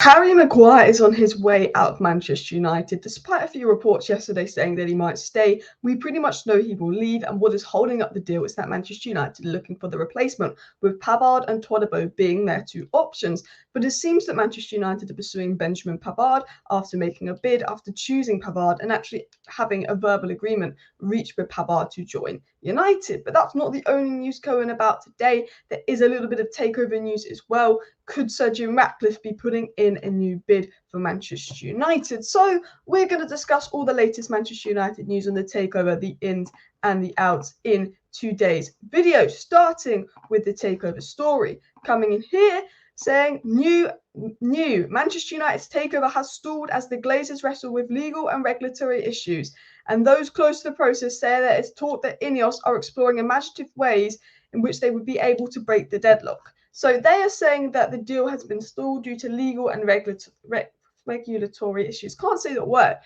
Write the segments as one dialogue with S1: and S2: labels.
S1: Harry Maguire is on his way out of Manchester United. Despite a few reports yesterday saying that he might stay, we pretty much know he will leave, and what is holding up the deal is that Manchester United are looking for the replacement, with Pavard and Todibo being their two options. But it seems that Manchester United are pursuing Benjamin Pavard after making a bid, after choosing Pavard, and actually having a verbal agreement reached with Pavard to join United. But that's not the only news going about today. There is a little bit of takeover news as well. Could Sir Jim Ratcliffe be putting in a new bid for Manchester United? So we're going to discuss all the latest Manchester United news on the takeover, the ins and the outs in today's video, starting with the takeover story. Coming in here saying new Manchester United's takeover has stalled as the Glazers wrestle with legal and regulatory issues, and those close to the process say that it's taught that Ineos are exploring imaginative ways in which they would be able to break the deadlock. So they are saying that the deal has been stalled due to legal and regulatory issues. Can't say that word.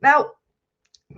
S1: Now,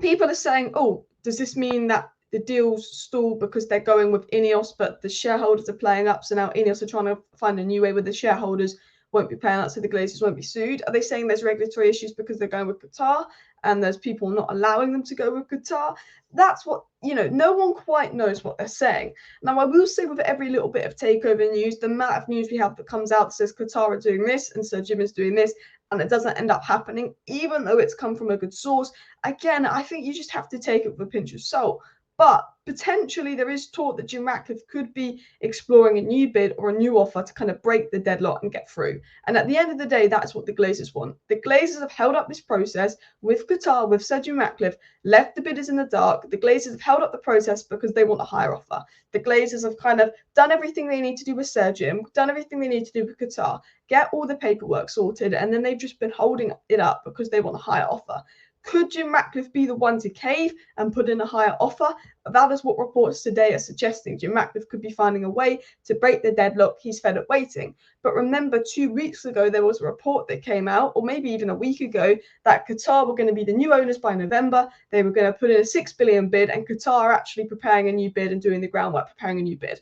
S1: people are saying, oh, does this mean that the deal's stalled because they're going with Ineos, but the shareholders are playing up, so now Ineos are trying to find a new way where the shareholders won't be paying out, so the Glazers won't be sued? Are they saying there's regulatory issues because they're going with Qatar and there's people not allowing them to go with Qatar? That's what, no one quite knows what they're saying. Now, I will say with every little bit of takeover news, the amount of news we have that comes out that says Qatar are doing this and Sir Jim is doing this, and it doesn't end up happening, even though it's come from a good source. Again, I think you just have to take it with a pinch of salt. But potentially there is talk that Jim Ratcliffe could be exploring a new bid or a new offer to kind of break the deadlock and get through. And at the end of the day, that's what the Glazers want. The Glazers have held up this process with Qatar, with Sir Jim Ratcliffe, left the bidders in the dark. The Glazers have held up the process because they want a higher offer. The Glazers have kind of done everything they need to do with Sir Jim, done everything they need to do with Qatar, get all the paperwork sorted, and then they've just been holding it up because they want a higher offer. Could Jim Ratcliffe be the one to cave and put in a higher offer? That is what reports today are suggesting. Jim Ratcliffe could be finding a way to break the deadlock. He's fed up waiting. But remember, 2 weeks ago, there was a report that came out, or maybe even a week ago, that Qatar were going to be the new owners by November. They were going to put in a $6 billion bid, and Qatar are actually preparing a new bid and doing the groundwork, preparing a new bid.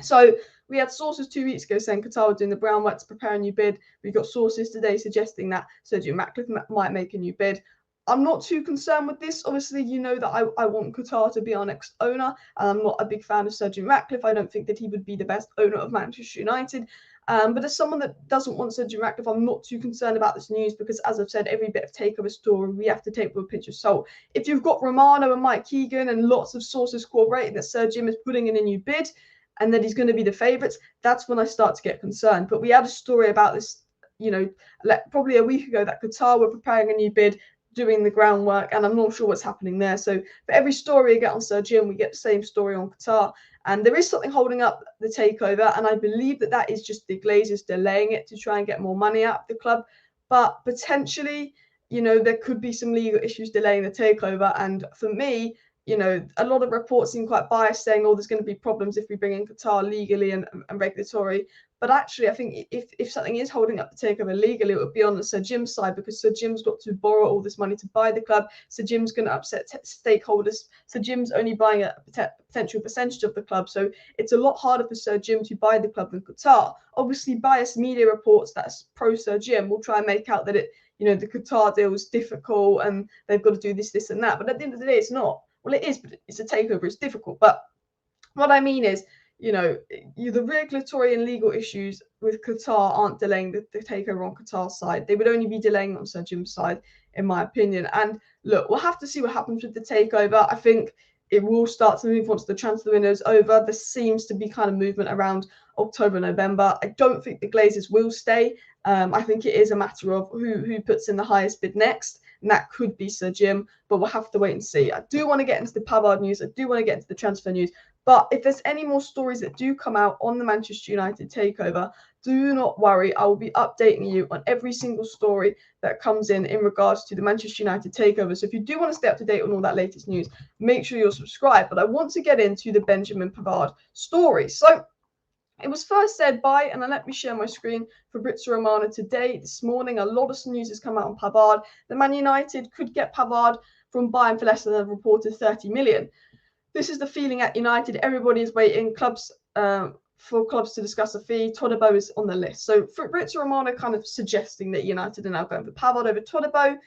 S1: So we had sources 2 weeks ago saying Qatar were doing the groundwork to prepare a new bid. We've got sources today suggesting that Sir Jim Ratcliffe might make a new bid. I'm not too concerned with this. Obviously, you know that I want Qatar to be our next owner, and I'm not a big fan of Sir Jim Ratcliffe. I don't think that he would be the best owner of Manchester United. But as someone that doesn't want Sir Jim Ratcliffe, I'm not too concerned about this news because, as I've said, every bit of takeover story we have to take with a pinch of salt. If you've got Romano and Mike Keegan and lots of sources corroborating that Sir Jim is putting in a new bid and that he's going to be the favourites, that's when I start to get concerned. But we had a story about this, probably a week ago, that Qatar were preparing a new bid, doing the groundwork, and I'm not sure what's happening there. So for every story we get on Sir Jim, we get the same story on Qatar, and there is something holding up the takeover, and I believe that is just the Glazers delaying it to try and get more money out of the club. But potentially, there could be some legal issues delaying the takeover, and for me, a lot of reports seem quite biased, saying, oh, there's going to be problems if we bring in Qatar legally and regulatory. But actually, I think if something is holding up the takeover legally, it would be on the Sir Jim's side, because Sir Jim's got to borrow all this money to buy the club. Sir Jim's going to upset stakeholders. Sir Jim's only buying a potential percentage of the club. So it's a lot harder for Sir Jim to buy the club than Qatar. Obviously, biased media reports that's pro Sir Jim will try and make out that the Qatar deal is difficult and they've got to do this, and that. But at the end of the day, it's not. Well, it is, but it's a takeover. It's difficult. But what I mean is, the regulatory and legal issues with Qatar aren't delaying the takeover on Qatar's side. They would only be delaying on Sir Jim's side, in my opinion. And look, we'll have to see what happens with the takeover. I think it will start to move once the transfer window is over. There seems to be kind of movement around October, November. I don't think the Glazers will stay. I think it is a matter of who puts in the highest bid next, and that could be Sir Jim, but we'll have to wait and see. I do want to get into the Pavard news. I do want to get into the transfer news. But if there's any more stories that do come out on the Manchester United takeover, do not worry. I will be updating you on every single story that comes in regards to the Manchester United takeover. So if you do want to stay up to date on all that latest news, make sure you're subscribed. But I want to get into the Benjamin Pavard story. So it was first said by, and let me share my screen, Fabrizio Romano today, this morning. A lot of news has come out on Pavard. The Man United could get Pavard from Bayern for less than a reported 30 million. This is the feeling at United. Everybody is waiting. Clubs for clubs to discuss a fee. Todibo is on the list. So Fabrizio Romano kind of suggesting that United are now going for Pavard over Todibo,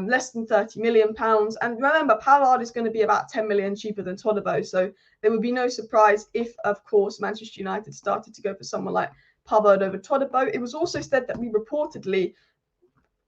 S1: less than £30 million. And remember, Pavard is going to be about 10 million cheaper than Todibo. So there would be no surprise if, of course, Manchester United started to go for someone like Pavard over Todibo. It was also said that we reportedly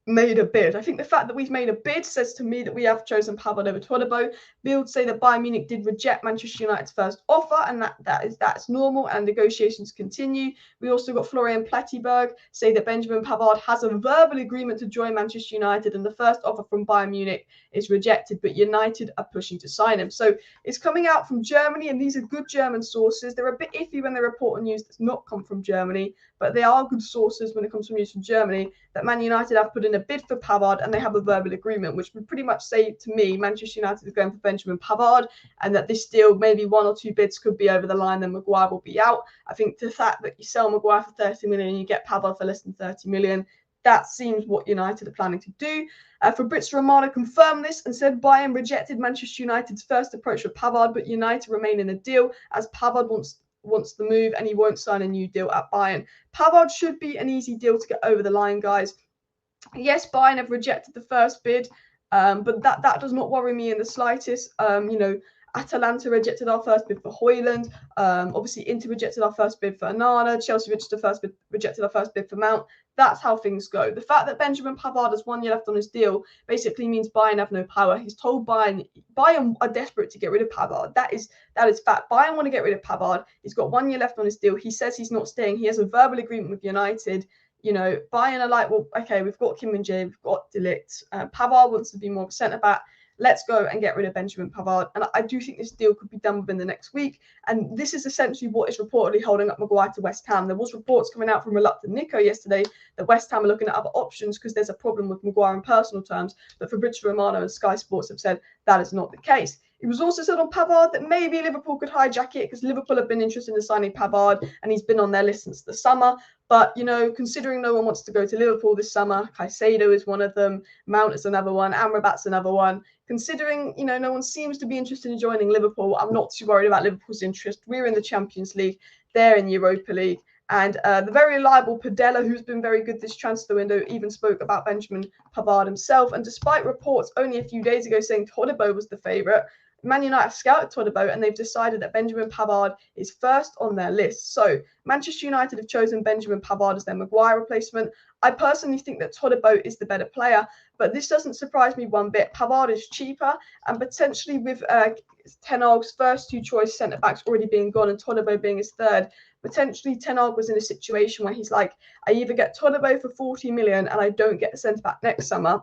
S1: made a bid. I think the fact that we've made a bid says to me that we have chosen Pavard over Todibo. Bills say that Bayern Munich did reject Manchester United's first offer, and that's normal, and negotiations continue. We also got Florian Plettenberg say that Benjamin Pavard has a verbal agreement to join Manchester United, and the first offer from Bayern Munich is rejected, but United are pushing to sign him. So it's coming out from Germany, and these are good German sources. They're a bit iffy when they report on news that's not come from Germany, but they are good sources when it comes from news from Germany, that Man United have put in a bid for Pavard and they have a verbal agreement, which would pretty much say to me Manchester United is going for Benjamin Pavard, and that this deal, maybe 1 or 2 bids could be over the line, then Maguire will be out. I think the fact that you sell Maguire for 30 million and you get Pavard for less than 30 million, that seems what United are planning to do. Fabrizio Romano confirmed this and said Bayern rejected Manchester United's first approach with Pavard, but United remain in the deal as Pavard wants the move and he won't sign a new deal at Bayern. Pavard should be an easy deal to get over the line, guys. Yes, Bayern have rejected the first bid, but that does not worry me in the slightest. Atalanta rejected our first bid for Højlund. Obviously, Inter rejected our first bid for Onana. Chelsea rejected our first bid for Mount. That's how things go. The fact that Benjamin Pavard has 1 year left on his deal basically means Bayern have no power. He's told Bayern are desperate to get rid of Pavard. That is fact. Bayern want to get rid of Pavard. He's got 1 year left on his deal. He says he's not staying. He has a verbal agreement with United. Bayern are like, well, okay, we've got Kim Min-jae, we've got De Ligt. Pavard wants to be more of a centre-back. Let's go and get rid of Benjamin Pavard. And I do think this deal could be done within the next week. And this is essentially what is reportedly holding up Maguire to West Ham. There was reports coming out from Reluctant Nico yesterday that West Ham are looking at other options because there's a problem with Maguire in personal terms. But Fabrizio Romano and Sky Sports have said that is not the case. It was also said on Pavard that maybe Liverpool could hijack it because Liverpool have been interested in signing Pavard and he's been on their list since the summer. But, considering no one wants to go to Liverpool this summer, Caicedo is one of them, Mount is another one, Amrabat's another one. Considering, no one seems to be interested in joining Liverpool, I'm not too worried about Liverpool's interest. We're in the Champions League, they're in Europa League. And the very reliable Padella, who's been very good this transfer window, even spoke about Benjamin Pavard himself. And despite reports only a few days ago saying Todibo was the favourite, Man United have scouted Todibo and they've decided that Benjamin Pavard is first on their list. So Manchester United have chosen Benjamin Pavard as their Maguire replacement. I personally think that Todibo is the better player, but this doesn't surprise me one bit. Pavard is cheaper, and potentially with Ten Hag's first 2 choice centre-backs already being gone and Todibo being his third, potentially Ten Hag was in a situation where he's like, I either get Todibo for 40 million and I don't get a centre-back next summer,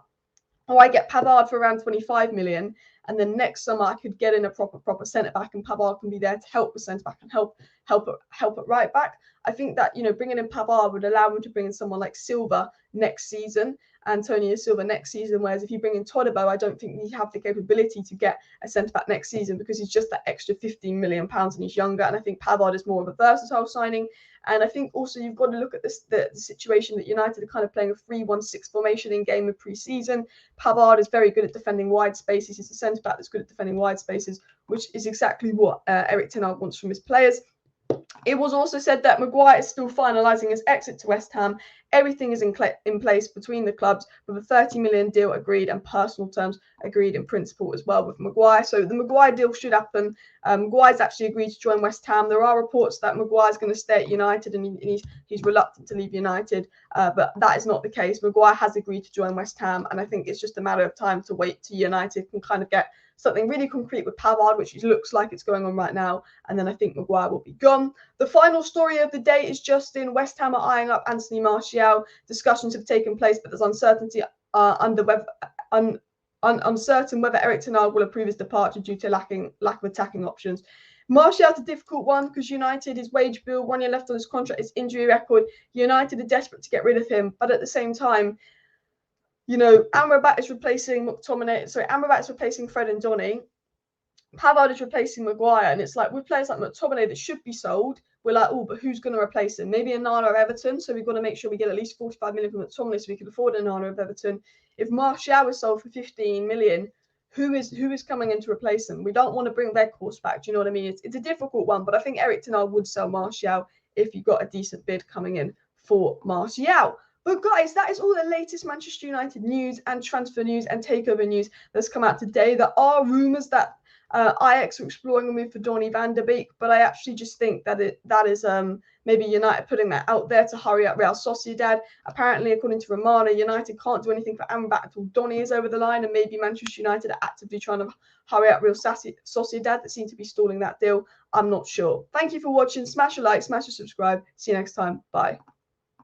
S1: or I get Pavard for around 25 million. And then next summer I could get in a proper centre back, and Pavard can be there to help the centre back and help at right back. I think that bringing in Pavard would allow him to bring in someone like Silva next season, Antonio Silva next season. Whereas if you bring in Todibo, I don't think we have the capability to get a centre back next season because he's just that extra £15 million and he's younger. And I think Pavard is more of a versatile signing. And I think also you've got to look at the situation that United are kind of playing a 3-1-6 formation in game of pre-season. Pavard is very good at defending wide spaces. He's a centre-back that's good at defending wide spaces, which is exactly what Erik Ten Hag wants from his players. It was also said that Maguire is still finalising his exit to West Ham. Everything is in place between the clubs with a 30 million deal agreed and personal terms agreed in principle as well with Maguire. So the Maguire deal should happen. Maguire's actually agreed to join West Ham. There are reports that Maguire's going to stay at United and he's reluctant to leave United, but that is not the case. Maguire has agreed to join West Ham, and I think it's just a matter of time to wait till United can kind of get something really concrete with Pavard, which looks like it's going on right now, and then I think Maguire will be gone. The final story of the day is Justin. West Ham are eyeing up Anthony Martial. Discussions have taken place, but there's uncertainty uncertain whether Erik Ten Hag will approve his departure due to lack of attacking options. Martial's a difficult one because United, his wage bill, 1 year left on his contract, his injury record. United are desperate to get rid of him, but at the same time, Amrabat is replacing McTominay. Sorry, Amrabat is replacing Fred and Donny. Pavard is replacing Maguire, and it's like with players like McTominay that should be sold, we're like, oh, but who's going to replace him? Maybe Onana or Everton. So we've got to make sure we get at least 45 million from McTominay so we can afford Onana of Everton. If Martial is sold for 15 million, who is coming in to replace him? We don't want to bring their course back. Do you know what I mean? It's a difficult one, but I think Erik Ten Hag would sell Martial if you got a decent bid coming in for Martial. But guys, that is all the latest Manchester United news and transfer news and takeover news that's come out today. There are rumours that Ajax are exploring a move for Donny van de Beek, but I actually just think that that is maybe United putting that out there to hurry up Real Sociedad. Apparently, according to Romana, United can't do anything for Amrabat until Donny is over the line, and maybe Manchester United are actively trying to hurry up Real Sociedad that seem to be stalling that deal. I'm not sure. Thank you for watching. Smash a like, smash a subscribe. See you next time. Bye.